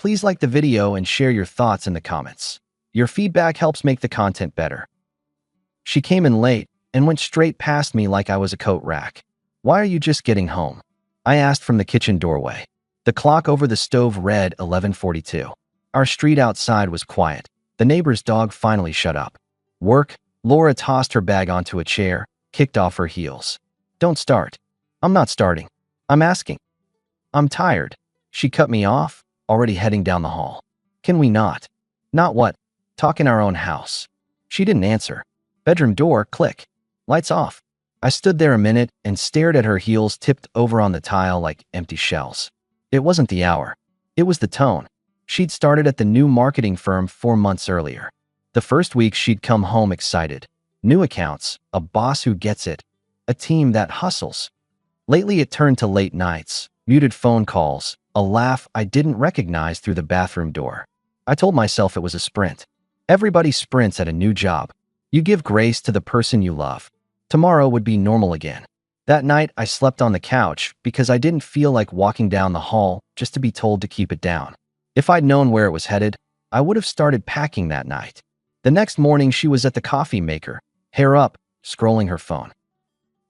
Please like the video and share your thoughts in the comments. Your feedback helps make the content better. She came in late and went straight past me like I was a coat rack. "Why are you just getting home?" I asked from the kitchen doorway. The clock over the stove read 11:42. Our street outside was quiet. The neighbor's dog finally shut up. "Work?" Laura tossed her bag onto a chair, kicked off her heels. "Don't start." "I'm not starting. I'm asking." "I'm tired." She cut me off, already heading down the hall. "Can we not?" "Not what?" "Talk in our own house." She didn't answer. Bedroom door, click. Lights off. I stood there a minute and stared at her heels tipped over on the tile like empty shells. It wasn't the hour. It was the tone. She'd started at the new marketing firm 4 months earlier. The first week she'd come home excited. New accounts, a boss who gets it, a team that hustles. Lately it turned to late nights, muted phone calls, a laugh I didn't recognize through the bathroom door. I told myself it was a sprint. Everybody sprints at a new job. You give grace to the person you love. Tomorrow would be normal again. That night I slept on the couch because I didn't feel like walking down the hall just to be told to keep it down. If I'd known where it was headed, I would have started packing that night. The next morning she was at the coffee maker, hair up, scrolling her phone.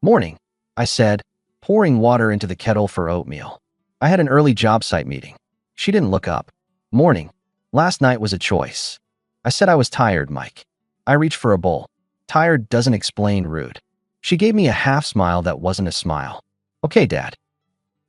"Morning," I said, pouring water into the kettle for oatmeal. I had an early job site meeting. She didn't look up. "Morning. Last night was a choice." I said I was tired, Mike. I reached for a bowl. Tired doesn't explain rude. She gave me a half smile that wasn't a smile. "Okay, Dad."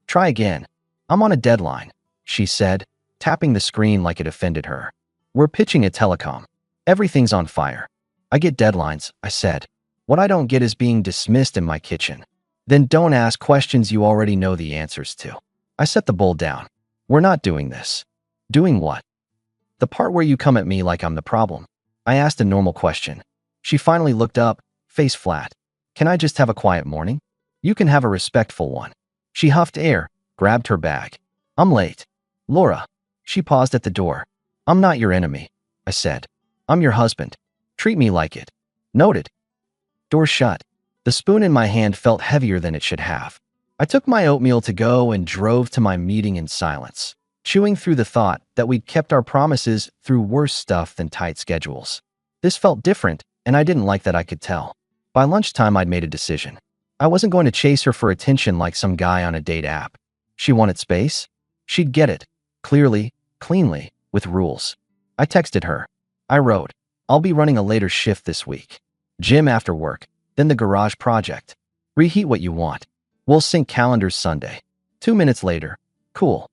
"Try again. I'm on a deadline," she said, tapping the screen like it offended her. "We're pitching a telecom. Everything's on fire." "I get deadlines," I said. "What I don't get is being dismissed in my kitchen." "Then don't ask questions you already know the answers to." I set the bowl down. "We're not doing this." "Doing what?" "The part where you come at me like I'm the problem." I asked a normal question. She finally looked up, face flat. "Can I just have a quiet morning?" "You can have a respectful one." She huffed air, grabbed her bag. "I'm late." "Laura." She paused at the door. "I'm not your enemy," I said. "I'm your husband. Treat me like it." "Noted." Door shut. The spoon in my hand felt heavier than it should have. I took my oatmeal to go and drove to my meeting in silence, chewing through the thought that we'd kept our promises through worse stuff than tight schedules. This felt different, and I didn't like that I could tell. By lunchtime, I'd made a decision. I wasn't going to chase her for attention like some guy on a date app. She wanted space. She'd get it. Clearly, cleanly, with rules. I texted her. I wrote, "I'll be running a later shift this week. Gym after work, then the garage project. Reheat what you want. We'll sync calendars Sunday." 2 minutes later. "Cool."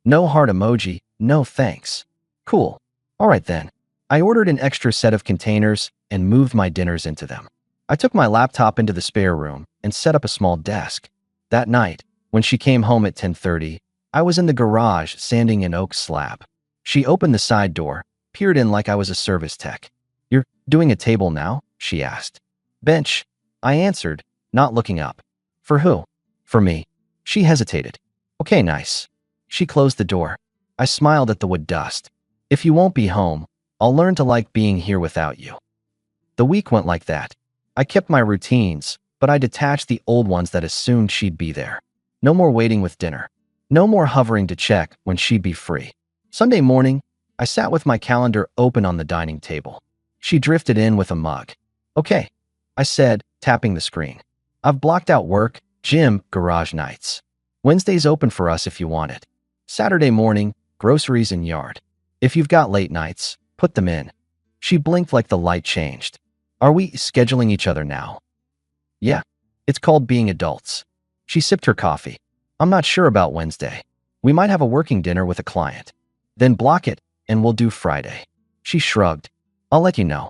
No heart emoji, no thanks. "Cool. All right then." I ordered an extra set of containers and moved my dinners into them. I took my laptop into the spare room and set up a small desk. That night, when she came home at 10:30, I was in the garage sanding an oak slab. She opened the side door, peered in like I was a service tech. "You're doing a table now?" she asked. "Bench," I answered, not looking up. "For who?" "For me." She hesitated. "Okay, nice." She closed the door. I smiled at the wood dust. "If you won't be home, I'll learn to like being here without you." The week went like that. I kept my routines, but I detached the old ones that assumed she'd be there. No more waiting with dinner. No more hovering to check when she'd be free. Sunday morning, I sat with my calendar open on the dining table. She drifted in with a mug. "Okay," I said, tapping the screen. "I've blocked out work, gym, garage nights. Wednesday's open for us if you want it. Saturday morning, groceries and yard. If you've got late nights, put them in." She blinked like the light changed. "Are we scheduling each other now?" "Yeah. It's called being adults." She sipped her coffee. "I'm not sure about Wednesday. We might have a working dinner with a client. Then block it, and we'll do Friday." She shrugged. "I'll let you know."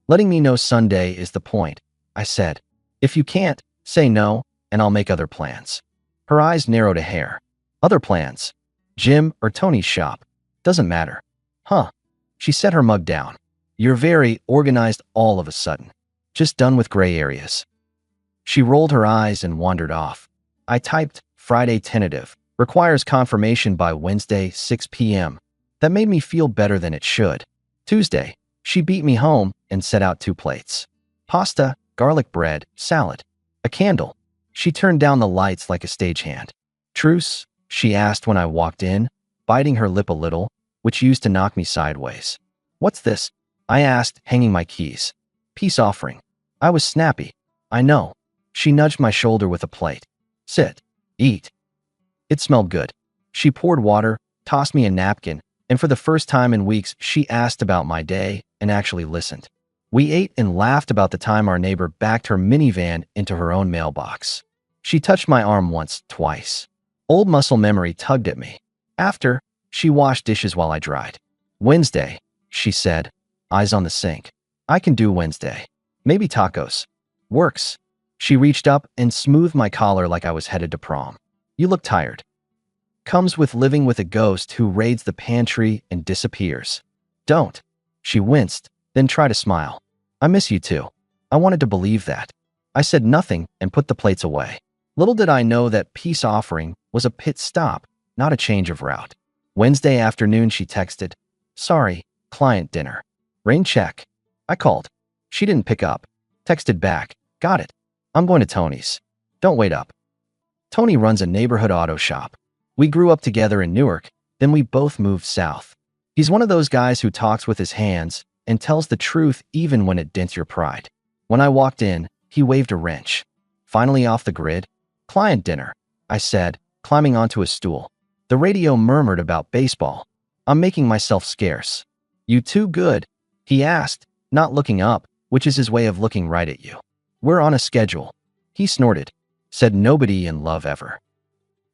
"Letting me know Sunday is the point," I said. "If you can't, say no, and I'll make other plans." Her eyes narrowed a hair. "Other plans? Gym or Tony's shop? Doesn't matter." "Huh." She set her mug down. "You're very organized all of a sudden. Just done with gray areas." She rolled her eyes and wandered off. I typed, "Friday tentative. Requires confirmation by Wednesday, 6 p.m. That made me feel better than it should. Tuesday, she beat me home and set out 2 plates. Pasta, garlic bread, salad. A candle. She turned down the lights like a stagehand. "Truce?" she asked when I walked in. biting her lip a little, which used to knock me sideways. "What's this?" I asked, hanging my keys. "Peace offering." I was snappy. "I know." She nudged my shoulder with a plate. "Sit. Eat." It smelled good. She poured water, tossed me a napkin, and for the first time in weeks, she asked about my day and actually listened. We ate and laughed about the time our neighbor backed her minivan into her own mailbox. She touched my arm once, twice. Old muscle memory tugged at me. After, she washed dishes while I dried. "Wednesday," she said, eyes on the sink. "I can do Wednesday. Maybe tacos." "Works." She reached up and smoothed my collar like I was headed to prom. "You look tired." Comes with living with a ghost who raids the pantry and disappears. "Don't." She winced, then tried to smile. "I miss you too." I wanted to believe that. I said nothing and put the plates away. Little did I know that peace offering was a pit stop, not a change of route. Wednesday afternoon, she texted, "Sorry, client dinner." "Rain check." I called. She didn't pick up. Texted back, "Got it. I'm going to Tony's. Don't wait up." Tony runs a neighborhood auto shop. We grew up together in Newark, then we both moved south. He's one of those guys who talks with his hands and tells the truth even when it dents your pride. When I walked in, he waved a wrench. "Finally off the grid?" "Client dinner," I said, climbing onto a stool. The radio murmured about baseball. "I'm making myself scarce." "You too good?" he asked, not looking up, which is his way of looking right at you. "We're on a schedule." He snorted. Said nobody in love ever.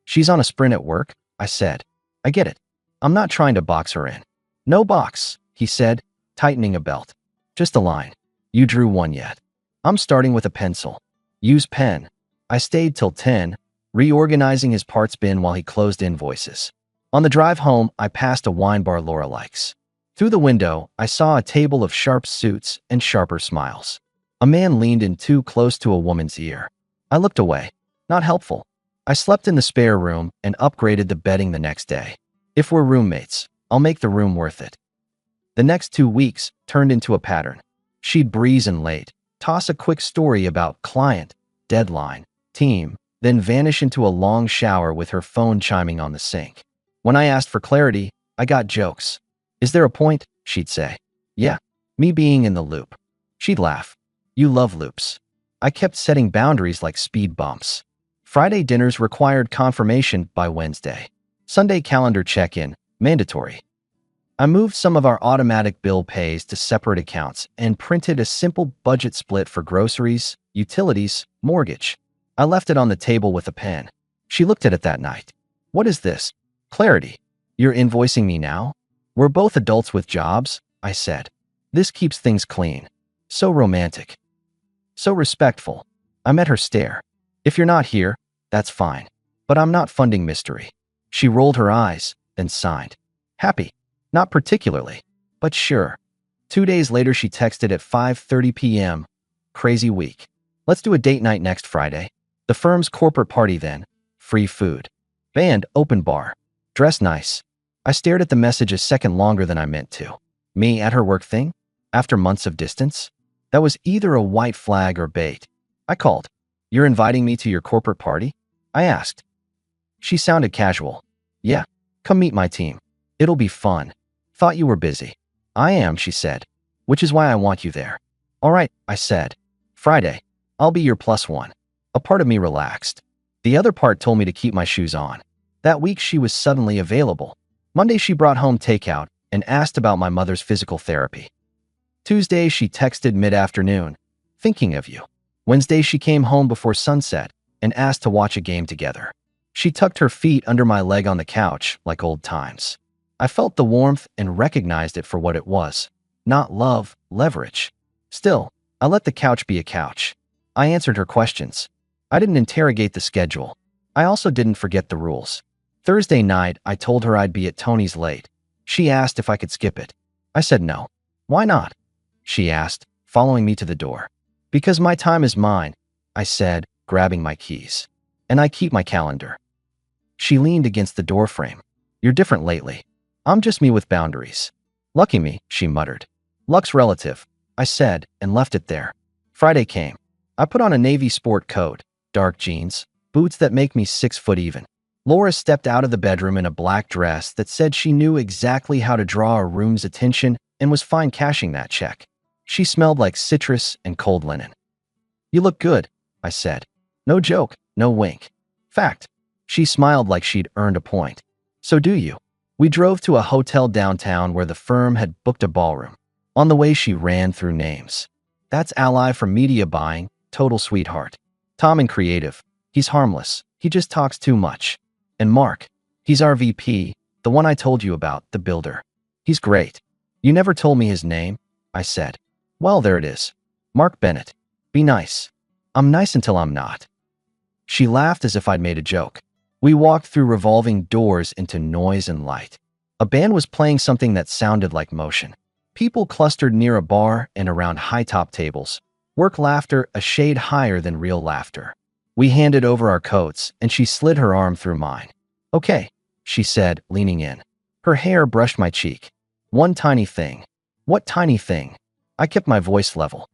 "She's on a sprint at work," I said. "I get it. I'm not trying to box her in." "No box," he said, tightening a belt. "Just a line." "You drew one yet?" "I'm starting with a pencil." "Use pen." I stayed till 10, reorganizing his parts bin while he closed invoices. On the drive home, I passed a wine bar Laura likes. Through the window, I saw a table of sharp suits and sharper smiles. A man leaned in too close to a woman's ear. I looked away. Not helpful. I slept in the spare room and upgraded the bedding the next day. If we're roommates, I'll make the room worth it. The next 2 weeks turned into a pattern. She'd breeze in late, toss a quick story about client, deadline, team, then vanish into a long shower with her phone chiming on the sink. When I asked for clarity, I got jokes. "Is there a point?" she'd say. "Yeah." Me being in the loop. She'd laugh. "You love loops." I kept setting boundaries like speed bumps. Friday dinners required confirmation by Wednesday. Sunday calendar check-in, mandatory. I moved some of our automatic bill pays to separate accounts and printed a simple budget split for groceries, utilities, mortgage. I left it on the table with a pen. She looked at it that night. "What is this?" "Clarity." "You're invoicing me now?" "We're both adults with jobs," I said. "This keeps things clean." So romantic. So respectful. I met her stare. "If you're not here, that's fine. But I'm not funding mystery." She rolled her eyes, then signed. "Happy?" "Not particularly, but sure." 2 days later, she texted at 5:30 p.m. "Crazy week. Let's do a date night next Friday." The firm's corporate party then. Free food. Band, open bar. Dress nice. I stared at the message a second longer than I meant to. Me at her work thing? After months of distance? That was either a white flag or bait. I called. "You're inviting me to your corporate party?" I asked. She sounded casual. "Yeah. Come meet my team. It'll be fun." "Thought you were busy." "I am," she said. "Which is why I want you there." "All right," I said. "Friday. I'll be your +1. A part of me relaxed. The other part told me to keep my shoes on. That week she was suddenly available. Monday she brought home takeout and asked about my mother's physical therapy. Tuesday she texted mid-afternoon, "Thinking of you." Wednesday she came home before sunset and asked to watch a game together. She tucked her feet under my leg on the couch like old times. I felt the warmth and recognized it for what it was. Not love, leverage. Still, I let the couch be a couch. I answered her questions. I didn't interrogate the schedule. I also didn't forget the rules. Thursday night, I told her I'd be at Tony's late. She asked if I could skip it. I said no. "Why not?" she asked, following me to the door. "Because my time is mine," I said, grabbing my keys. "And I keep my calendar." She leaned against the doorframe. "You're different lately." "I'm just me with boundaries." "Lucky me," she muttered. "Luck's relative," I said, and left it there. Friday came. I put on a navy sport coat, dark jeans, boots that make me 6 foot even. Laura stepped out of the bedroom in a black dress that said she knew exactly how to draw a room's attention and was fine cashing that check. She smelled like citrus and cold linen. "You look good," I said. No joke, no wink. Fact. She smiled like she'd earned a point. "So do you?" We drove to a hotel downtown where the firm had booked a ballroom. On the way, she ran through names. "That's Ally from media buying, total sweetheart. Tom in creative. He's harmless. He just talks too much. And Mark. He's our VP, the one I told you about, the builder. He's great." "You never told me his name," I said. "Well, there it is. Mark Bennett. Be nice." "I'm nice until I'm not." She laughed as if I'd made a joke. We walked through revolving doors into noise and light. A band was playing something that sounded like motion. People clustered near a bar and around high-top tables. Work laughter a shade higher than real laughter. We handed over our coats, and she slid her arm through mine. "Okay," she said, leaning in. Her hair brushed my cheek. "One tiny thing." "What tiny thing?" I kept my voice level.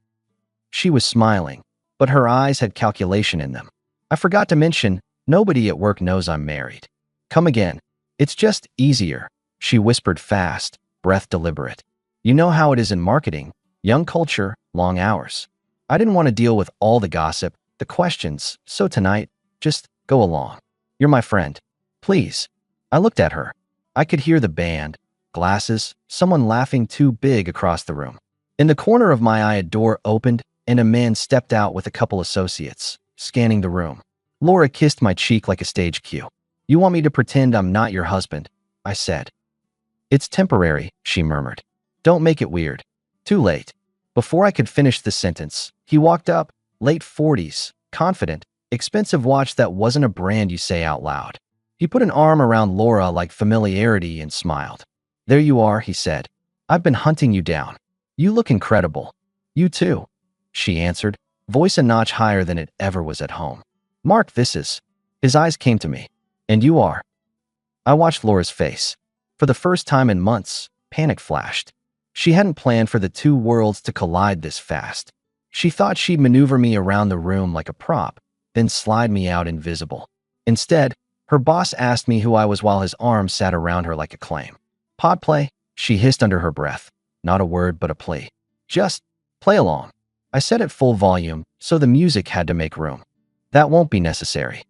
She was smiling, but her eyes had calculation in them. "I forgot to mention, nobody at work knows I'm married." "Come again." "It's just easier," she whispered fast, breath deliberate. "You know how it is in marketing, young culture, long hours. I didn't want to deal with all the gossip, the questions, so tonight, just go along. You're my friend. Please." I looked at her. I could hear the band, glasses, someone laughing too big across the room. In the corner of my eye, a door opened, and a man stepped out with a couple associates, scanning the room. Laura kissed my cheek like a stage cue. "You want me to pretend I'm not your husband?" I said. "It's temporary," she murmured. "Don't make it weird." Too late. Before I could finish the sentence, he walked up, late 40s, confident, expensive watch that wasn't a brand you say out loud. He put an arm around Laura like familiarity and smiled. "There you are," he said. "I've been hunting you down. You look incredible." "You too," she answered, voice a notch higher than it ever was at home. "Mark, this is..." His eyes came to me. "And you are..." I watched Laura's face. For the first time in months, panic flashed. She hadn't planned for the two worlds to collide this fast. She thought she'd maneuver me around the room like a prop, then slide me out invisible. Instead, her boss asked me who I was while his arms sat around her like a claim. "Pod play?" she hissed under her breath. Not a word, but a plea. "Just play along." I said at full volume, so the music had to make room. "That won't be necessary."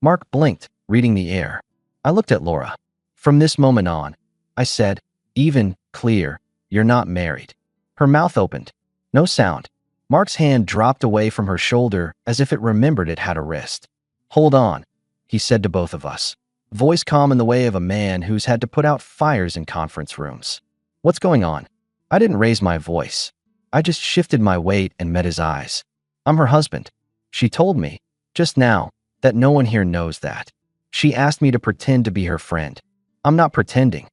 Mark blinked, reading the air. I looked at Laura. "From this moment on," I said, even, clear, "you're not married." Her mouth opened. No sound. Mark's hand dropped away from her shoulder as if it remembered it had a wrist. "Hold on," he said to both of us, voice calm in the way of a man who's had to put out fires in conference rooms. "What's going on?" I didn't raise my voice. I just shifted my weight and met his eyes. "I'm her husband. She told me, just now, that no one here knows that. She asked me to pretend to be her friend. I'm not pretending."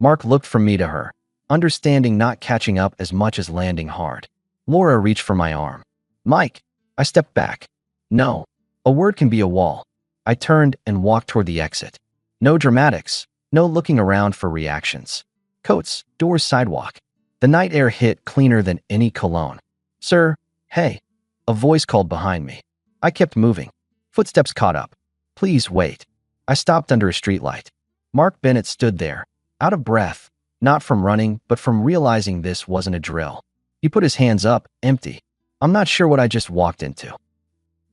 Mark looked from me to her, understanding not catching up as much as landing hard. Laura reached for my arm. "Mike." I stepped back. "No. A word can be a wall." I turned and walked toward the exit. No dramatics, no looking around for reactions. Coats, doors, sidewalk. The night air hit cleaner than any cologne. "Sir, hey." A voice called behind me. I kept moving. Footsteps caught up. "Please wait." I stopped under a streetlight. Mark Bennett stood there, out of breath, not from running, but from realizing this wasn't a drill. He put his hands up, empty. "I'm not sure what I just walked into."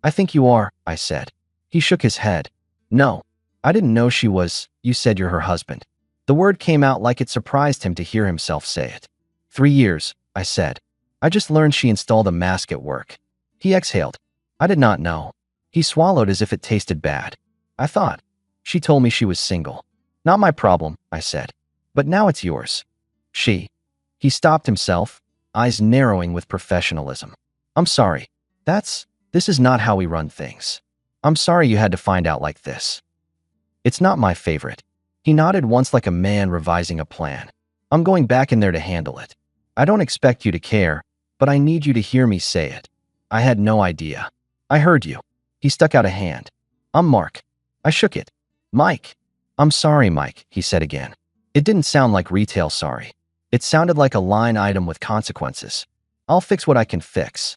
"I think you are," I said. He shook his head. "No. I didn't know she was..." "You said you're her husband." The word came out like it surprised him to hear himself say it. 3 years, I said. "I just learned she installed a mask at work." He exhaled. "I did not know." He swallowed as if it tasted bad. "I thought. She told me she was single." "Not my problem," I said. "But now it's yours." "She..." He stopped himself, eyes narrowing with professionalism. "I'm sorry. This is not how we run things. I'm sorry you had to find out like this." "It's not my favorite." He nodded once like a man revising a plan. "I'm going back in there to handle it. I don't expect you to care, but I need you to hear me say it. I had no idea." "I heard you." He stuck out a hand. "I'm Mark." I shook it. "Mike." "I'm sorry, Mike," he said again. It didn't sound like retail sorry. It sounded like a line item with consequences. "I'll fix what I can fix."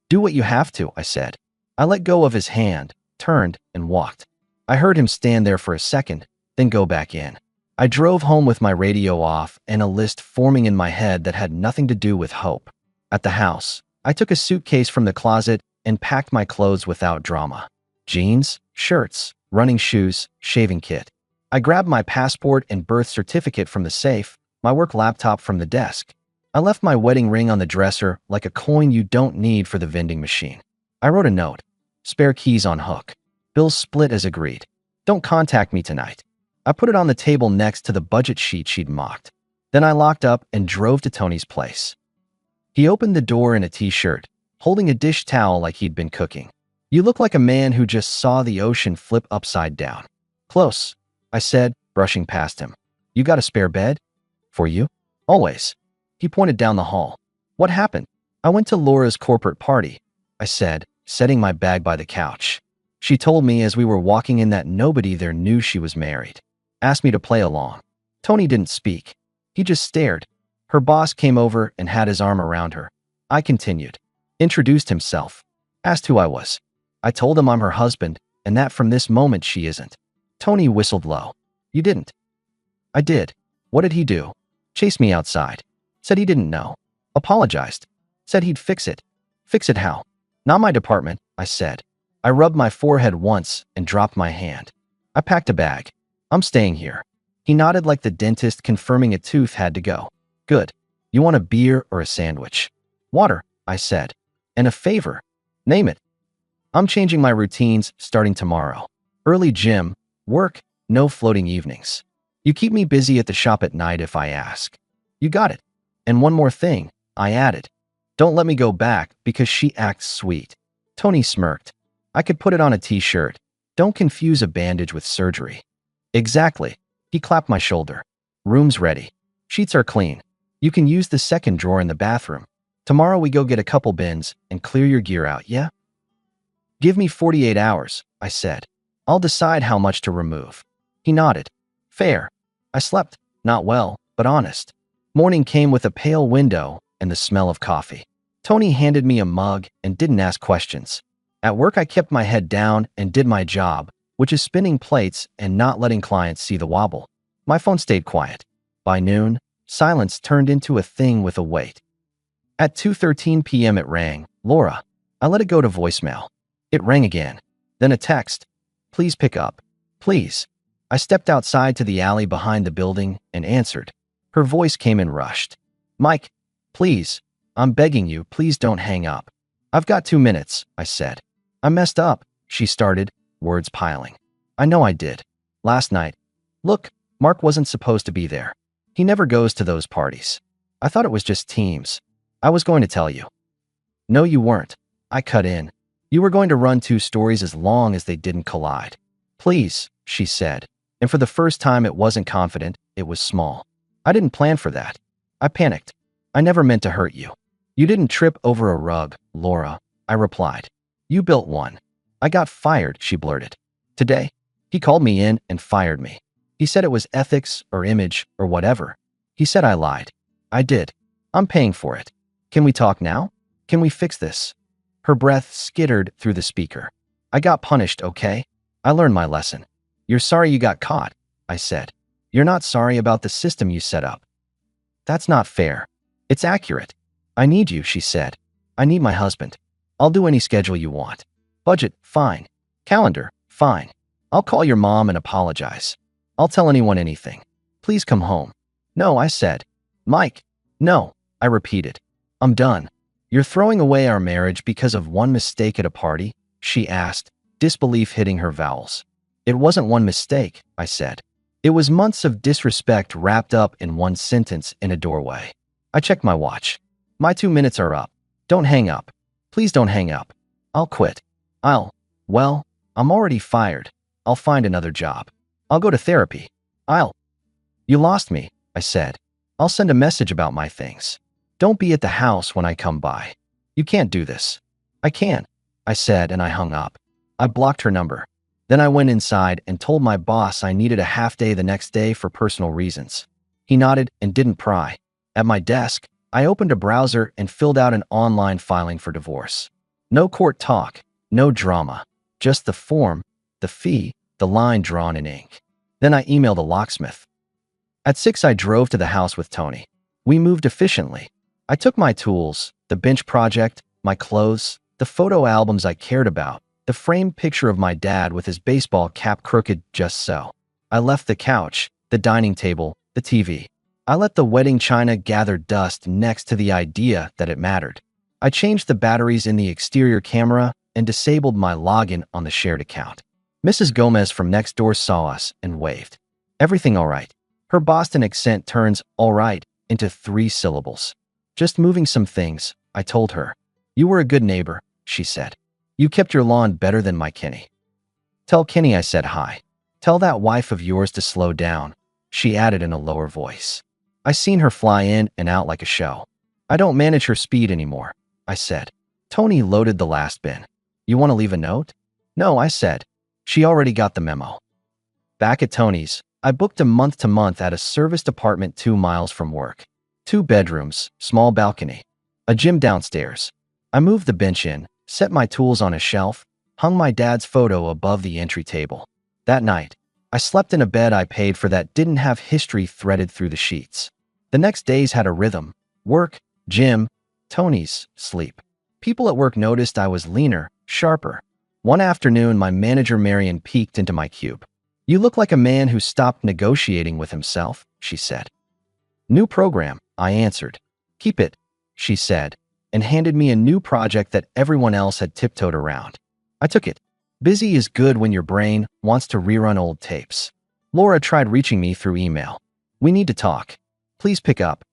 "Do what you have to," I said. I let go of his hand, turned, and walked. I heard him stand there for a second, then go back in. I drove home with my radio off and a list forming in my head that had nothing to do with hope. At the house, I took a suitcase from the closet and packed my clothes without drama. Jeans, shirts, running shoes, shaving kit. I grabbed my passport and birth certificate from the safe, my work laptop from the desk. I left my wedding ring on the dresser like a coin you don't need for the vending machine. I wrote a note. Spare keys on hook. Bills split as agreed. Don't contact me tonight. I put it on the table next to the budget sheet she'd mocked. Then I locked up and drove to Tony's place. He opened the door in a t-shirt, holding a dish towel like he'd been cooking. You look like a man who just saw the ocean flip upside down. Close, I said, brushing past him. You got a spare bed? For you? Always. He pointed down the hall. What happened? I went to Laura's corporate party, I said, setting my bag by the couch. She told me as we were walking in that nobody there knew she was married. Asked me to play along. Tony didn't speak. He just stared. Her boss came over and had his arm around her. I continued. Introduced himself. Asked who I was. I told him I'm her husband, and that from this moment she isn't. Tony whistled low. You didn't. I did. What did he do? Chased me outside. Said he didn't know. Apologized. Said he'd fix it. Fix it how? Not my department, I said. I rubbed my forehead once and dropped my hand. I packed a bag. I'm staying here. He nodded like the dentist confirming a tooth had to go. Good. You want a beer or a sandwich? Water, I said. And a favor. Name it. I'm changing my routines starting tomorrow. Early gym, work, no floating evenings. You keep me busy at the shop at night if I ask. You got it. And one more thing, I added. Don't let me go back because she acts sweet. Tony smirked. I could put it on a t-shirt. Don't confuse a bandage with surgery. Exactly. He clapped my shoulder. Room's ready. Sheets are clean. You can use the second drawer in the bathroom. Tomorrow we go get a couple bins and clear your gear out, yeah? Give me 48 hours, I said. I'll decide how much to remove. He nodded. Fair. I slept, not well, but honest. Morning came with a pale window and the smell of coffee. Tony handed me a mug and didn't ask questions. At work, I kept my head down and did my job, which is spinning plates and not letting clients see the wobble. My phone stayed quiet. By noon, silence turned into a thing with a weight. At 2:13 p.m. it rang. Laura. I let it go to voicemail. It rang again. Then a text. Please pick up. Please. I stepped outside to the alley behind the building and answered. Her voice came in rushed. Mike, please. I'm begging you, please don't hang up. I've got 2 minutes, I said. I messed up, she started, words piling. I know I did. Last night. Look, Mark wasn't supposed to be there. He never goes to those parties. I thought it was just teams. I was going to tell you. No, you weren't. I cut in. You were going to run 2 stories as long as they didn't collide. Please, she said. And for the first time it wasn't confident, it was small. I didn't plan for that. I panicked. I never meant to hurt you. You didn't trip over a rug, Laura, I replied. You built one. I got fired, she blurted. Today, he called me in and fired me. He said it was ethics or image or whatever. He said I lied. I did. I'm paying for it. Can we talk now? Can we fix this? Her breath skittered through the speaker. I got punished, okay? I learned my lesson. You're sorry you got caught, I said. You're not sorry about the system you set up. That's not fair. It's accurate. I need you, she said. I need my husband. I'll do any schedule you want. Budget, fine. Calendar, fine. I'll call your mom and apologize. I'll tell anyone anything. Please come home. No, I said. Mike. No, I repeated. I'm done. You're throwing away our marriage because of one mistake at a party? She asked, disbelief hitting her vowels. It wasn't one mistake, I said. It was months of disrespect wrapped up in one sentence in a doorway. I checked my watch. My 2 minutes are up. Don't hang up. Please don't hang up. I'll quit. Well, I'm already fired. I'll find another job. I'll go to therapy. You lost me, I said. I'll send a message about my things. Don't be at the house when I come by. You can't do this. I can, I said, and I hung up. I blocked her number. Then I went inside and told my boss I needed a half day the next day for personal reasons. He nodded and didn't pry. At my desk, I opened a browser and filled out an online filing for divorce. No court talk, no drama, just the form, the fee, the line drawn in ink. Then I emailed a locksmith. At 6, I drove to the house with Tony. We moved efficiently. I took my tools, the bench project, my clothes, the photo albums I cared about, the framed picture of my dad with his baseball cap crooked just so. I left the couch, the dining table, the TV. I let the wedding china gather dust next to the idea that it mattered. I changed the batteries in the exterior camera and disabled my login on the shared account. Mrs. Gomez from next door saw us and waved. Everything all right? Her Boston accent turns all right into 3 syllables. Just moving some things, I told her. You were a good neighbor, she said. You kept your lawn better than my Kenny. Tell Kenny I said hi. Tell that wife of yours to slow down, she added in a lower voice. I seen her fly in and out like a show. I don't manage her speed anymore, I said. Tony loaded the last bin. You want to leave a note? No, I said. She already got the memo. Back at Tony's, I booked a month-to-month at a serviced apartment 2 miles from work. 2 bedrooms, small balcony, a gym downstairs. I moved the bench in, set my tools on a shelf, hung my dad's photo above the entry table. That night, I slept in a bed I paid for that didn't have history threaded through the sheets. The next days had a rhythm: work, gym, Tony's, sleep. People at work noticed I was leaner, sharper. One afternoon, my manager Marion peeked into my cube. You look like a man who stopped negotiating with himself, she said. New program, I answered. Keep it, she said, and handed me a new project that everyone else had tiptoed around. I took it. Busy is good when your brain wants to rerun old tapes. Laura tried reaching me through email. We need to talk. Please pick up.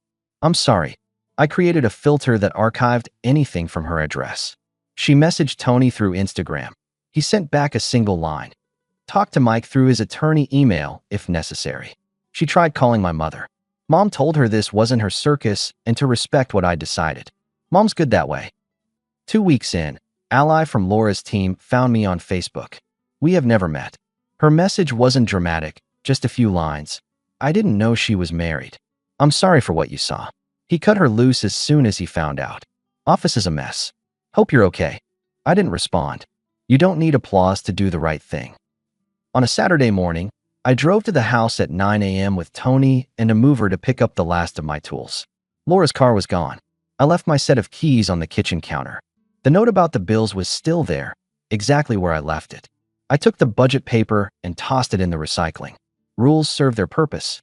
I'm sorry. I created a filter that archived anything from her address. She messaged Tony through Instagram. He sent back a single line. Talk to Mike through his attorney email if necessary. She tried calling my mother. Mom told her this wasn't her circus and to respect what I decided. Mom's good that way. 2 weeks in, Ally from Laura's team found me on Facebook. We have never met. Her message wasn't dramatic, just a few lines. I didn't know she was married. I'm sorry for what you saw. He cut her loose as soon as he found out. Office is a mess. Hope you're okay. I didn't respond. You don't need applause to do the right thing. On a Saturday morning, I drove to the house at 9 a.m. with Tony and a mover to pick up the last of my tools. Laura's car was gone. I left my set of keys on the kitchen counter. The note about the bills was still there, exactly where I left it. I took the budget paper and tossed it in the recycling. Rules serve their purpose.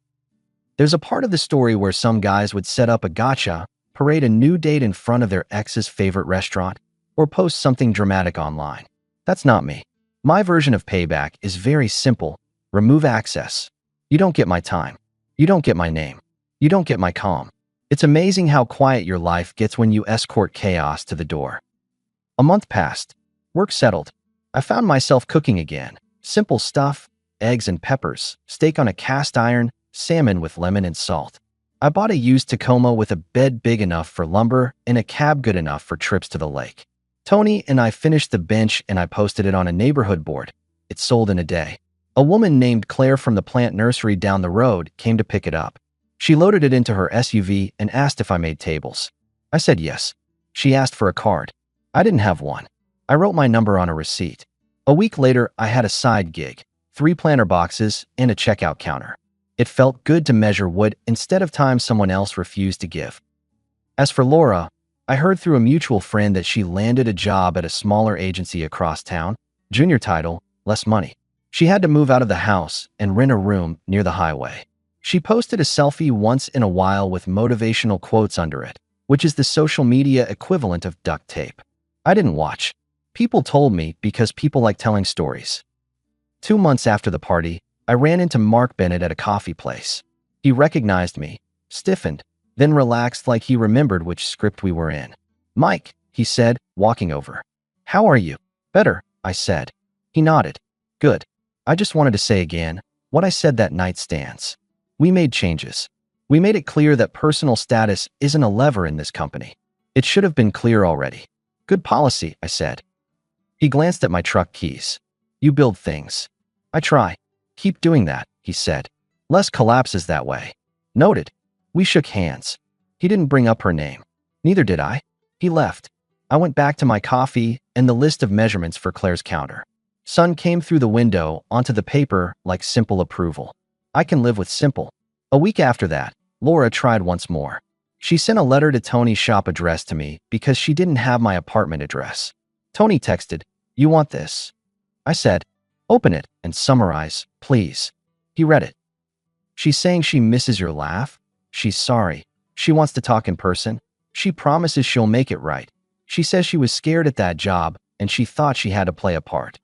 There's a part of the story where some guys would set up a gotcha, parade a new date in front of their ex's favorite restaurant, or post something dramatic online. That's not me. My version of payback is very simple. Remove access. You don't get my time. You don't get my name. You don't get my calm. It's amazing how quiet your life gets when you escort chaos to the door. A month passed. Work settled. I found myself cooking again. Simple stuff: eggs and peppers, steak on a cast iron, salmon with lemon and salt. I bought a used Tacoma with a bed big enough for lumber and a cab good enough for trips to the lake. Tony and I finished the bench and I posted it on a neighborhood board. It sold in a day. A woman named Claire from the plant nursery down the road came to pick it up. She loaded it into her SUV and asked if I made tables. I said yes. She asked for a card. I didn't have one. I wrote my number on a receipt. A week later, I had a side gig, 3 planter boxes, and a checkout counter. It felt good to measure wood instead of time someone else refused to give. As for Laura, I heard through a mutual friend that she landed a job at a smaller agency across town. Junior title, less money. She had to move out of the house and rent a room near the highway. She posted a selfie once in a while with motivational quotes under it, which is the social media equivalent of duct tape. I didn't watch. People told me because people like telling stories. 2 months after the party, I ran into Mark Bennett at a coffee place. He recognized me, stiffened, then relaxed like he remembered which script we were in. Mike, he said, walking over. How are you? Better, I said. He nodded. Good. I just wanted to say again, what I said that night stands. We made changes. We made it clear that personal status isn't a lever in this company. It should have been clear already. Good policy, I said. He glanced at my truck keys. You build things. I try. Keep doing that, he said. Less collapses that way. Noted. We shook hands. He didn't bring up her name. Neither did I. He left. I went back to my coffee and the list of measurements for Claire's counter. Sun came through the window onto the paper like simple approval. I can live with simple. A week after that, Laura tried once more. She sent a letter to Tony's shop address to me because she didn't have my apartment address. Tony texted, "You want this?" I said, "Open it and summarize, please." He read it. "She's saying she misses your laugh. She's sorry. She wants to talk in person. She promises she'll make it right. She says she was scared at that job and she thought she had to play a part.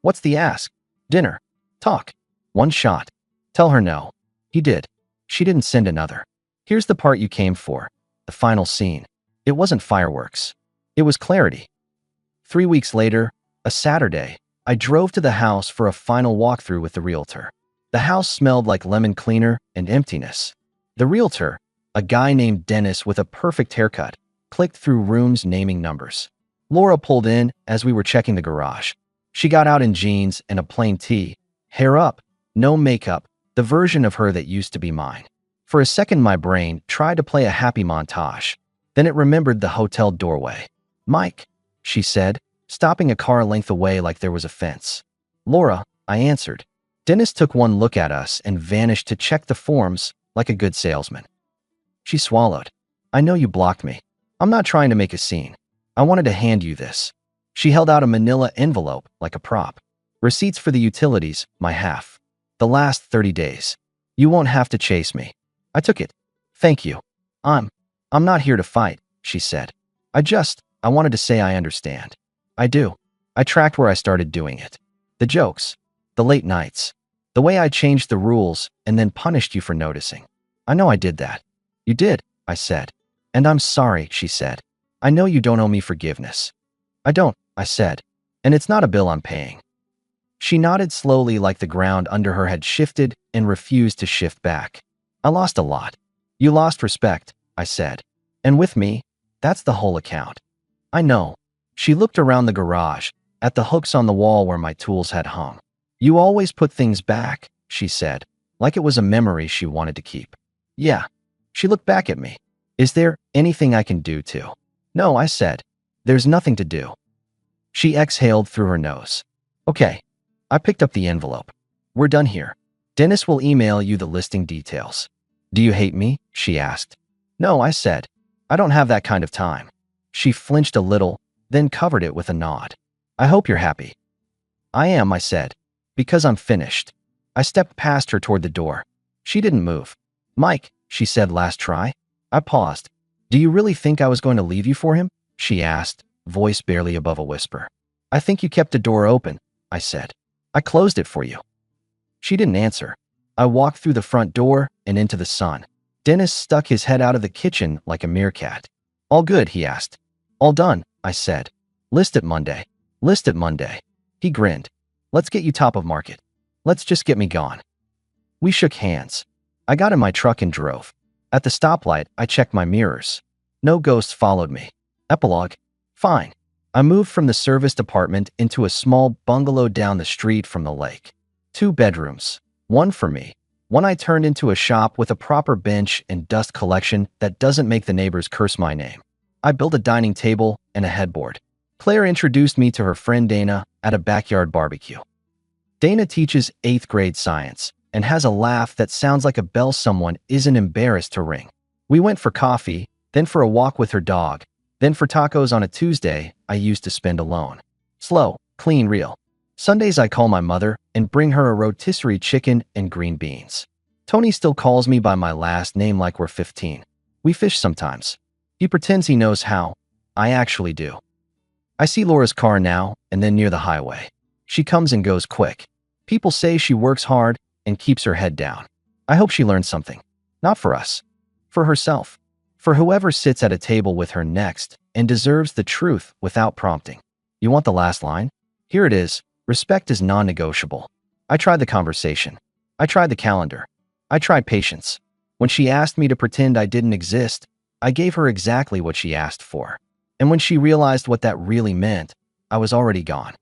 What's the ask? Dinner. Talk. One shot. Tell her no." He did. She didn't send another. Here's the part you came for. The final scene. It wasn't fireworks. It was clarity. 3 weeks later, a Saturday, I drove to the house for a final walkthrough with the realtor. The house smelled like lemon cleaner and emptiness. The realtor, a guy named Dennis with a perfect haircut, clicked through rooms naming numbers. Laura pulled in as we were checking the garage. She got out in jeans and a plain tee, hair up, no makeup, the version of her that used to be mine. For a second, my brain tried to play a happy montage. Then it remembered the hotel doorway. "Mike," she said, stopping a car length away like there was a fence. "Laura," I answered. Dennis took one look at us and vanished to check the forms like a good salesman. She swallowed. "I know you blocked me. I'm not trying to make a scene. I wanted to hand you this." She held out a manila envelope like a prop. "Receipts for the utilities, my half. The last 30 days. You won't have to chase me." I took it. "Thank you. I'm not here to fight," she said. I wanted to say I understand. I do. I tracked where I started doing it. The jokes. The late nights. The way I changed the rules and then punished you for noticing. I know I did that." "You did," I said. "And I'm sorry," she said. "I know you don't owe me forgiveness." "I don't," I said. "And it's not a bill I'm paying." She nodded slowly like the ground under her had shifted and refused to shift back. "I lost a lot." "You lost respect," I said. "And with me, that's the whole account." "I know." She looked around the garage, at the hooks on the wall where my tools had hung. "You always put things back," she said, like it was a memory she wanted to keep. "Yeah." She looked back at me. "Is there anything I can do to?" "No," I said. "There's nothing to do." She exhaled through her nose. "Okay." I picked up the envelope. "We're done here. Dennis will email you the listing details." "Do you hate me?" she asked. "No," I said. "I don't have that kind of time." She flinched a little, then covered it with a nod. "I hope you're happy." "I am," I said, "because I'm finished." I stepped past her toward the door. She didn't move. "Mike," she said, "last try." I paused. "Do you really think I was going to leave you for him?" she asked, voice barely above a whisper. "I think you kept the door open," I said. "I closed it for you." She didn't answer. I walked through the front door and into the sun. Dennis stuck his head out of the kitchen like a meerkat. "All good?" he asked. "All done," I said. "List it Monday." "List it Monday." He grinned. "Let's get you top of market. Let's just get me gone." We shook hands. I got in my truck and drove. At the stoplight, I checked my mirrors. No ghosts followed me. Epilogue. Fine. I moved from the serviced apartment into a small bungalow down the street from the lake. 2 bedrooms. One for me. One I turned into a shop with a proper bench and dust collection that doesn't make the neighbors curse my name. I built a dining table and a headboard. Claire introduced me to her friend Dana at a backyard barbecue. Dana teaches 8th grade science and has a laugh that sounds like a bell someone isn't embarrassed to ring. We went for coffee, then for a walk with her dog, then for tacos on a Tuesday I used to spend alone. Slow, clean, real. Sundays I call my mother and bring her a rotisserie chicken and green beans. Tony still calls me by my last name like we're 15. We fish sometimes. He pretends he knows how. I actually do. I see Laura's car now and then near the highway. She comes and goes quick. People say she works hard and keeps her head down. I hope she learns something. Not for us. For herself. For whoever sits at a table with her next and deserves the truth without prompting. You want the last line? Here it is. Respect is non-negotiable. I tried the conversation. I tried the calendar. I tried patience. When she asked me to pretend I didn't exist, I gave her exactly what she asked for. And when she realized what that really meant, I was already gone.